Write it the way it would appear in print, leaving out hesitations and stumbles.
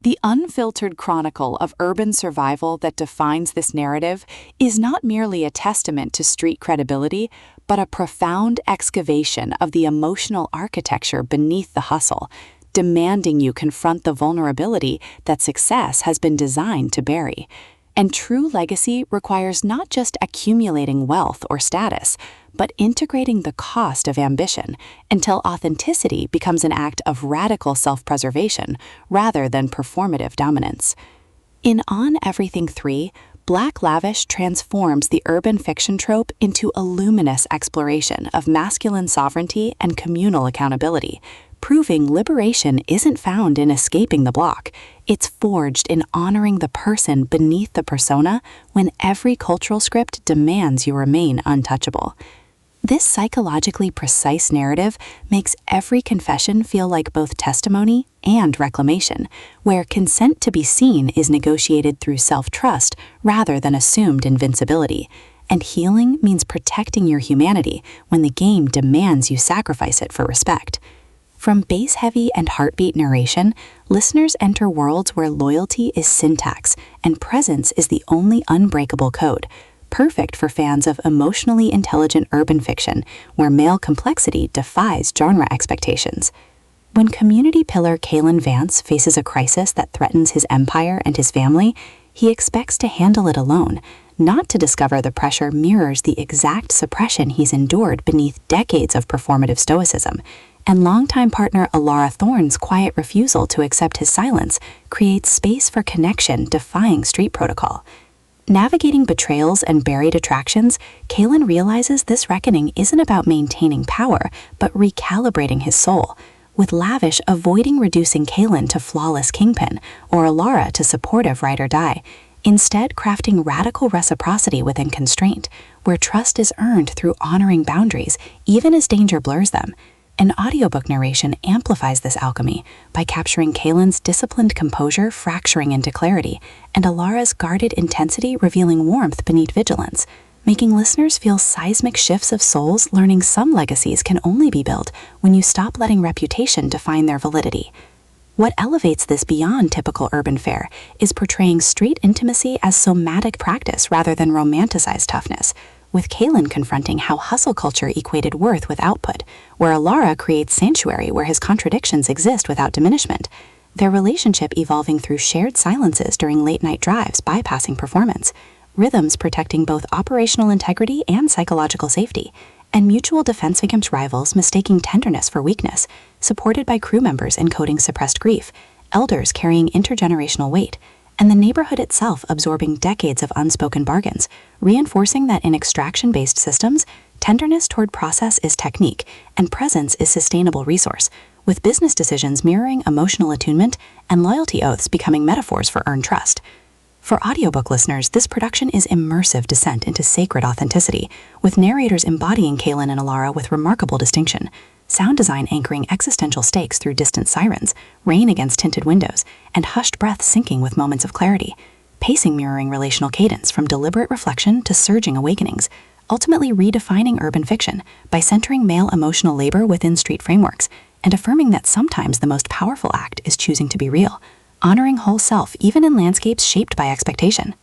The unfiltered chronicle of urban survival that defines this narrative is not merely a testament to street credibility, but a profound excavation of the emotional architecture beneath the hustle, demanding you confront the vulnerability that success has been designed to bury. And true legacy requires not just accumulating wealth or status, but integrating the cost of ambition until authenticity becomes an act of radical self-preservation rather than performative dominance. In On Everything 3, Black Lavish transforms the urban fiction trope into a luminous exploration of masculine sovereignty and communal accountability, proving liberation isn't found in escaping the block. It's forged in honoring the person beneath the persona when every cultural script demands you remain untouchable. This psychologically precise narrative makes every confession feel like both testimony and reclamation, where consent to be seen is negotiated through self-trust rather than assumed invincibility. And healing means protecting your humanity when the game demands you sacrifice it for respect. From bass-heavy and heartbeat narration, listeners enter worlds where loyalty is syntax and presence is the only unbreakable code, perfect for fans of emotionally intelligent urban fiction where male complexity defies genre expectations. When community pillar Kalen Vance faces a crisis that threatens his empire and his family, he expects to handle it alone, not to discover the pressure mirrors the exact suppression he's endured beneath decades of performative stoicism. And longtime partner Alara Thorne's quiet refusal to accept his silence creates space for connection defying street protocol. Navigating betrayals and buried attractions, Kalen realizes this reckoning isn't about maintaining power, but recalibrating his soul, with Lavish avoiding reducing Kalen to flawless kingpin or Alara to supportive ride or die, instead crafting radical reciprocity within constraint, where trust is earned through honoring boundaries even as danger blurs them. An audiobook narration amplifies this alchemy by capturing Kalen's disciplined composure fracturing into clarity, and Alara's guarded intensity revealing warmth beneath vigilance, making listeners feel seismic shifts of souls learning some legacies can only be built when you stop letting reputation define their validity. What elevates this beyond typical urban fare is portraying street intimacy as somatic practice rather than romanticized toughness, with Kalen confronting how hustle culture equated worth with output, where Alara creates sanctuary where his contradictions exist without diminishment, their relationship evolving through shared silences during late-night drives bypassing performance, rhythms protecting both operational integrity and psychological safety, and mutual defense against rivals mistaking tenderness for weakness, supported by crew members encoding suppressed grief, elders carrying intergenerational weight, and the neighborhood itself absorbing decades of unspoken bargains, reinforcing that in extraction-based systems, tenderness toward process is technique and presence is sustainable resource, with business decisions mirroring emotional attunement and loyalty oaths becoming metaphors for earned trust. For audiobook listeners, this production is immersive descent into sacred authenticity, with narrators embodying Kalen and Alara with remarkable distinction, sound design anchoring existential stakes through distant sirens, rain against tinted windows, and hushed breath syncing with moments of clarity, pacing mirroring relational cadence from deliberate reflection to surging awakenings, ultimately redefining urban fiction by centering male emotional labor within street frameworks, and affirming that sometimes the most powerful act is choosing to be real, honoring whole self even in landscapes shaped by expectation.